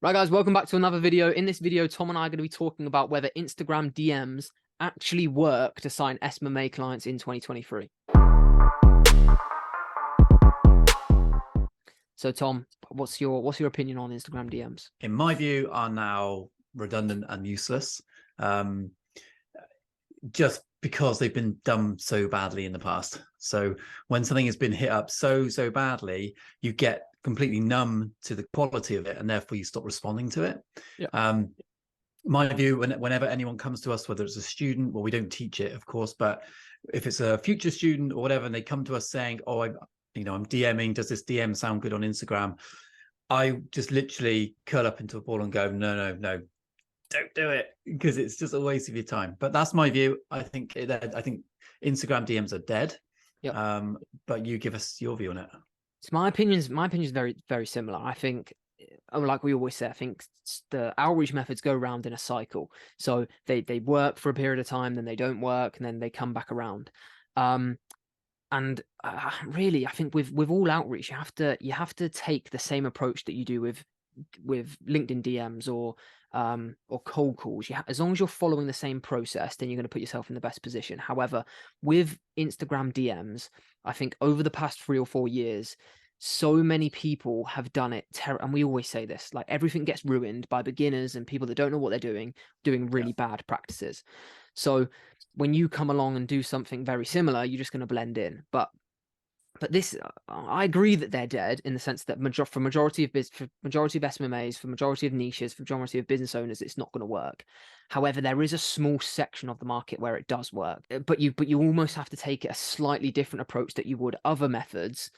Right, guys, welcome back to another video. In this video, Tom and I are going to be talking about whether Instagram DMs actually work to sign SMMA clients in 2023. So, Tom, what's your opinion on Instagram DMs? In my view, are now redundant and useless, just because they've been done so badly in the past. So when something has been hit up so badly, you get completely numb to the quality of it, and therefore you stop responding to it. Yeah. My view, whenever anyone comes to us, whether it's a student, well, we don't teach it, of course, but if it's a future student or whatever, and they come to us saying, "Oh, I'm DMing. Does this DM sound good on Instagram?" I just literally curl up into a ball and go, no, don't do it, because it's just a waste of your time. But that's my view. I think Instagram DMs are dead. Yeah. But you give us your view on it. So my opinion is very, very similar. I think, like we always say, I think the outreach methods go around in a cycle. So they work for a period of time, then they don't work, and then they come back around. Really, I think with all outreach, you have to take the same approach that you do with LinkedIn DMs or cold calls. As long as you're following the same process, then you're going to put yourself in the best position. However, with Instagram DMs, I think over the past 3 or 4 years, so many people have done it, and we always say this, like everything gets ruined by beginners and people that don't know what they're doing really bad practices. So when you come along and do something very similar, you're just going to blend in. But this, I agree that they're dead in the sense that for majority of SMMAs, for majority of niches, for majority of business owners, it's not going to work. However, there is a small section of the market where it does work. But you almost have to take a slightly different approach that you would other methods,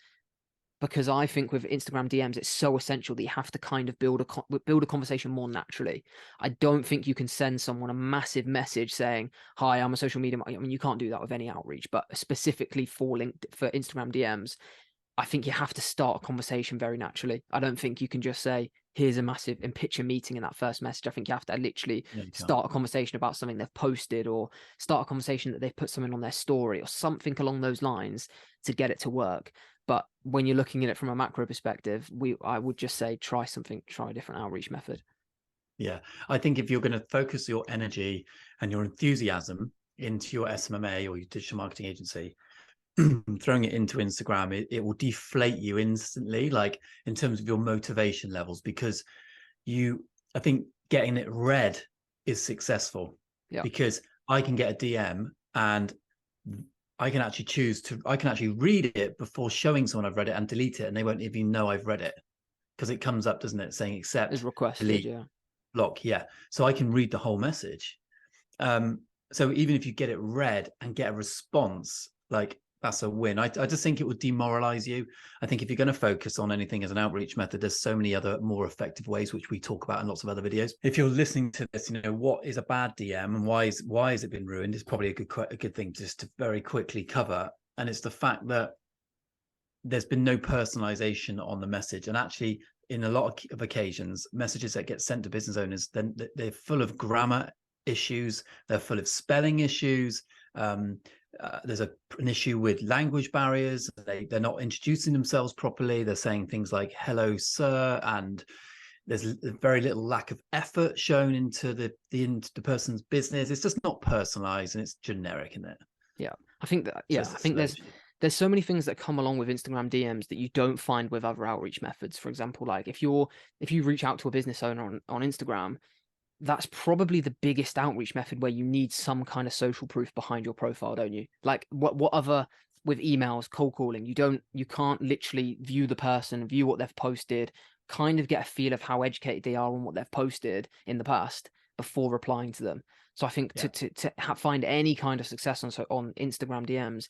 because I think with Instagram DMs, it's so essential that you have to kind of build a conversation more naturally. I don't think you can send someone a massive message saying, "Hi, I'm a social media." I mean, you can't do that with any outreach, but specifically for Instagram DMs, I think you have to start a conversation very naturally. I don't think you can just say, "Here's a massive," and pitch a meeting in that first message. I think you have to literally start a conversation about something they've posted, or start a conversation that they've put something on their story or something along those lines to get it to work. But when you're looking at it from a macro perspective, I would just say try a different outreach method. Yeah, I think if you're going to focus your energy and your enthusiasm into your SMMA or your digital marketing agency, throwing it into Instagram, it will deflate you instantly, like in terms of your motivation levels, because I think getting it read is successful. Yeah. Because I can get a DM and I can actually read it before showing someone I've read it and delete it, and they won't even know I've read it, because it comes up, doesn't it, saying accept, As requested, delete, yeah. block. Yeah. So I can read the whole message. So even if you get it read and get a response, like that's a win. I just think it would demoralize you. I think if you're going to focus on anything as an outreach method, there's so many other more effective ways, which we talk about in lots of other videos. If you're listening to this, what is a bad DM and why has it been ruined, is probably a good thing just to very quickly cover. And it's the fact that there's been no personalization on the message. And actually, in a lot of occasions, messages that get sent to business owners, then they're full of grammar issues, they're full of spelling issues. There's an issue with language barriers. They're not introducing themselves properly. They're saying things like "hello, sir," and there's very little lack of effort shown into the person's business. It's just not personalized, and it's generic, isn't it? Yeah, I think that. Yeah, I think there's so many things that come along with Instagram DMs that you don't find with other outreach methods. For example, like if you reach out to a business owner on Instagram, that's probably the biggest outreach method where you need some kind of social proof behind your profile, don't you? Like what other, with emails, cold calling, you can't literally view the person, view what they've posted, kind of get a feel of how educated they are on what they've posted in the past before replying to them. So I think to find any kind of success on Instagram DMs,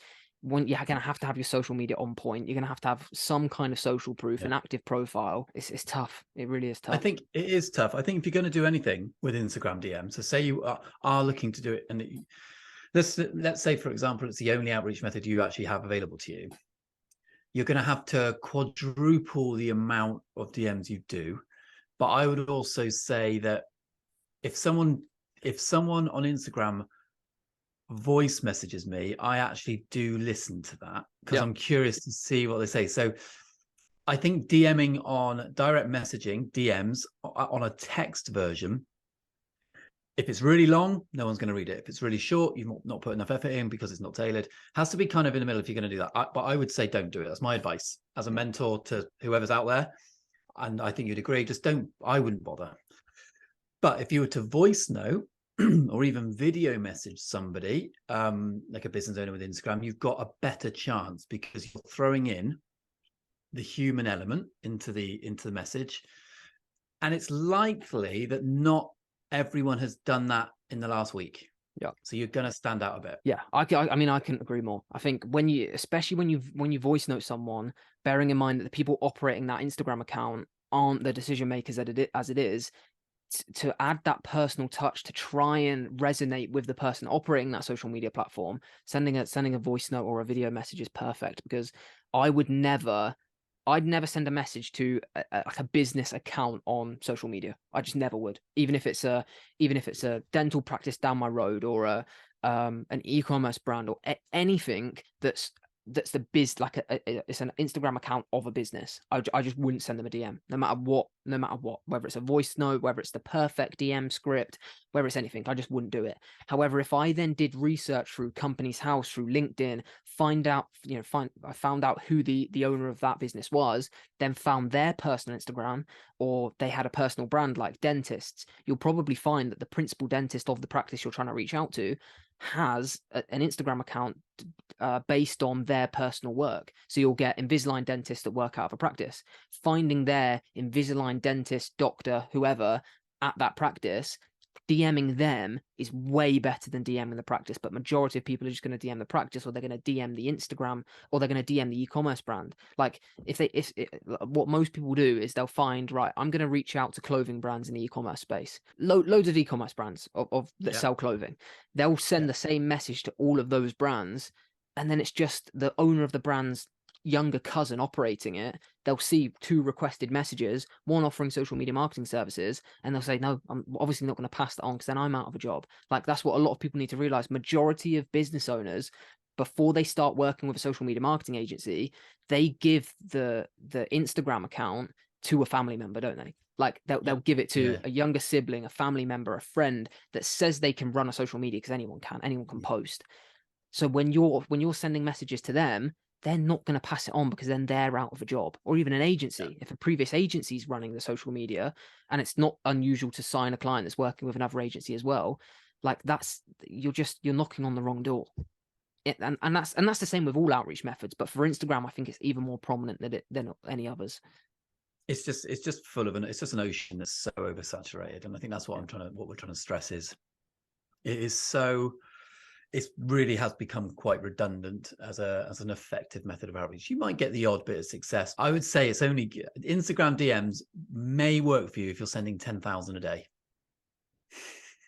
you're going to have your social media on point. You're going to have some kind of social proof, an active profile. It's tough. It really is tough. I think it is tough. I think if you're going to do anything with Instagram DM, so say you are looking to do it, and let's say, for example, it's the only outreach method you actually have available to you, you're going to have to quadruple the amount of DMs you do. But I would also say that if someone on Instagram voice messages me, I actually do listen to that, because I'm curious to see what they say. So I think DMing on direct messaging, DMs on a text version, if it's really long, no one's going to read it. If it's really short, you've not put enough effort in because it's not tailored. Has to be kind of in the middle if you're going to do that. But I would say don't do it. That's my advice as a mentor to whoever's out there. And I think you'd agree, just don't, I wouldn't bother. But if you were to voice note or even video message somebody, like a business owner with Instagram, you've got a better chance because you're throwing in the human element into the message. And it's likely that not everyone has done that in the last week. Yeah. So you're going to stand out a bit. Yeah, I mean, I couldn't agree more. I think when you, especially when you voice note someone, bearing in mind that the people operating that Instagram account aren't the decision makers as it is, to add that personal touch to try and resonate with the person operating that social media platform, sending a voice note or a video message is perfect, because I'd never send a message to like a business account on social media. I just never would, even if it's a dental practice down my road, or an e-commerce brand, or anything that's the like it's an Instagram account of a business. I just wouldn't send them a DM, no matter what, whether it's a voice note, whether it's the perfect DM script, whether it's anything. I just wouldn't do it. However, if I then did research through Companies House, through LinkedIn, I found out who the owner of that business was, then found their personal Instagram, or they had a personal brand like dentists, you'll probably find that the principal dentist of the practice you're trying to reach out to has an Instagram account based on their personal work. So you'll get Invisalign dentists that work out of a practice. Finding their Invisalign dentist, doctor, whoever at that practice, DMing them is way better than DMing the practice. But majority of people are just going to DM the practice, or they're going to DM the Instagram, or they're going to DM the e-commerce brand. Like what most people do is they'll find, right, I'm going to reach out to clothing brands in the e-commerce space, loads of e-commerce brands that sell clothing. They'll send the same message to all of those brands, and then it's just the owner of the brand's younger cousin operating it. They'll see 2 requested messages, one offering social media marketing services, and they'll say, no, I'm obviously not going to pass that on because then I'm out of a job. Like, that's what a lot of people need to realize. Majority of business owners, before they start working with a social media marketing agency, they give the Instagram account to a family member, don't they? Like they'll give it to a younger sibling, a family member, a friend that says they can run a social media, because anyone can post. So when you're sending messages to them, they're not going to pass it on, because then they're out of a job. Or even an agency, if a previous agency is running the social media, and it's not unusual to sign a client that's working with another agency as well, like you're knocking on the wrong door. And that's the same with all outreach methods, but for Instagram, I think it's even more prominent than any others. It's just full of it's just an ocean that's so oversaturated, and I think that's what we're trying to stress is it is so. It really has become quite redundant as an effective method of outreach. You might get the odd bit of success. I would say it's only Instagram DMs may work for you if you're sending 10,000 a day.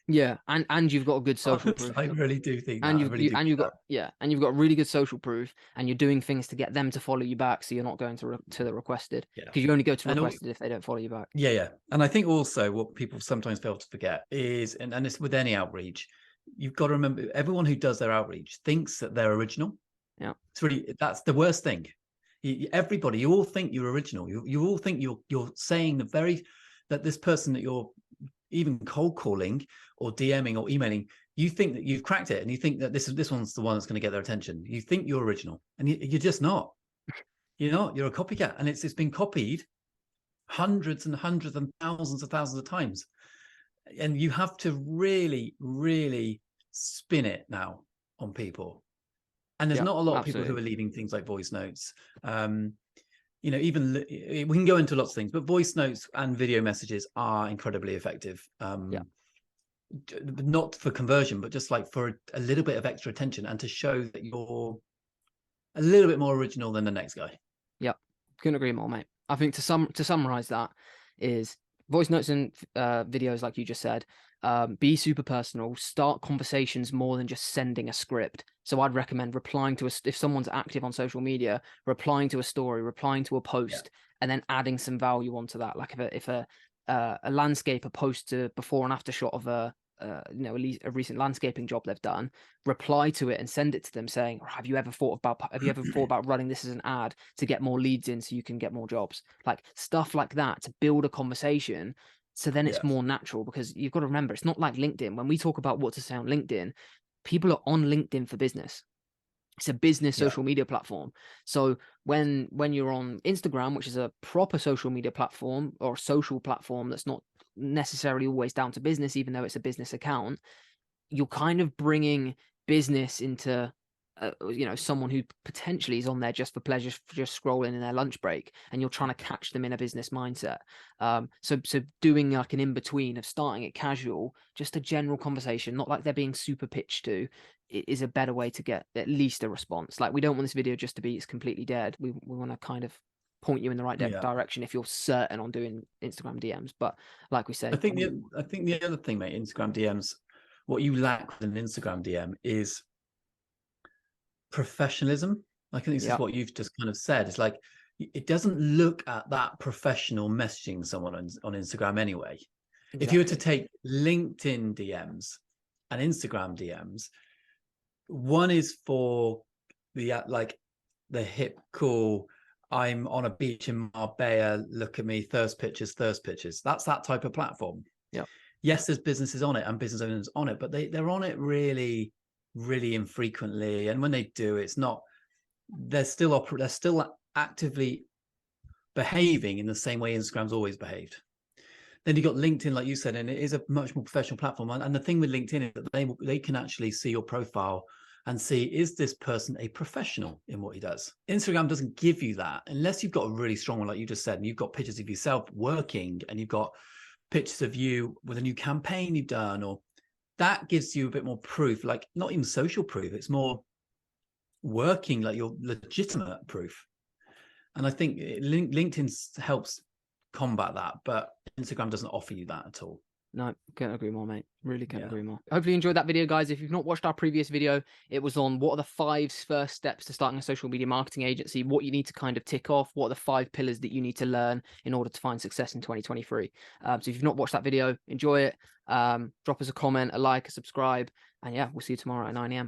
Yeah, and you've got a good social proof. I really do think that. And you've got really good social proof, and you're doing things to get them to follow you back, so you're not going to the requested, because you only go to requested if they don't follow you back. Yeah. And I think also what people sometimes fail to forget is, and it's with any outreach, you've got to remember, everyone who does their outreach thinks that they're original. Yeah, that's the worst thing. Everybody, you all think you're original. You all think you're saying that this person that you're even cold calling or DMing or emailing, you think that you've cracked it, and you think that this one's the one that's going to get their attention. You think you're original, and you're just not. You're not. You're a copycat, and it's been copied hundreds and hundreds and thousands of times. And you have to really, really spin it now on people. And there's not a lot of people who are leaving things like voice notes. Even we can go into lots of things, but voice notes and video messages are incredibly effective. Not for conversion, but just like for a little bit of extra attention, and to show that you're a little bit more original than the next guy. Yeah, couldn't agree more, mate. I think to summarize that is voice notes and videos, like you just said. Be super personal. Start conversations more than just sending a script. So I'd recommend replying to if someone's active on social media, replying to a story, replying to a post, and then adding some value onto that. Like if a landscaper posts a before and after shot of a you know, a recent landscaping job they've done, reply to it and send it to them saying, have you ever thought about running this as an ad to get more leads in so you can get more jobs? Like stuff like that to build a conversation. So then it's Yeah. more natural, because you've got to remember, it's not like LinkedIn. When we talk about what to say on LinkedIn, people are on LinkedIn for business. It's a business Yeah. social media platform. So when you're on Instagram, which is a proper social media platform or a social platform that's not necessarily always down to business, even though it's a business account, you're kind of bringing business into you know, someone who potentially is on there just for pleasure, just scrolling in their lunch break, and you're trying to catch them in a business mindset. So doing like an in-between of starting it casual, just a general conversation, not like they're being super pitched to, is a better way to get at least a response. Like, we don't want this video just to be it's completely dead. We want to kind of point you in the right Yeah. direction if you're certain on doing Instagram DMs. But like we I said, think the other thing, mate, Instagram DMs, what you lack with an Instagram DM is professionalism. I think this is yeah, what you've just kind of said. It's like, it doesn't look at that professional messaging someone on Instagram anyway. If you were to exactly. take LinkedIn DMs and Instagram DMs, one is for the like the hip, cool, I'm on a beach in Marbella, look at me, thirst pictures. That's that type of platform. Yeah. Yes, there's businesses on it and business owners on it, but they're on it really, really infrequently. And when they do, it's not, they're still actively behaving in the same way Instagram's always behaved. Then you got LinkedIn, like you said, and it is a much more professional platform. And the thing with LinkedIn is that they can actually see your profile and see, is this person a professional in what he does? Instagram doesn't give you that unless you've got a really strong one, like you just said, and you've got pictures of yourself working, and you've got pictures of you with a new campaign you've done, or that gives you a bit more proof, like not even social proof, it's more working, like your legitimate proof. And I think LinkedIn helps combat that, but Instagram doesn't offer you that at all. No, couldn't agree more, mate. Really couldn't Yeah. agree more. Hopefully you enjoyed that video, guys. If you've not watched our previous video, it was on what are the 5 first steps to starting a social media marketing agency, what you need to kind of tick off, what are the 5 pillars that you need to learn in order to find success in 2023. So if you've not watched that video, enjoy it. Drop us a comment, a like, a subscribe, and yeah, we'll see you tomorrow at 9 a.m.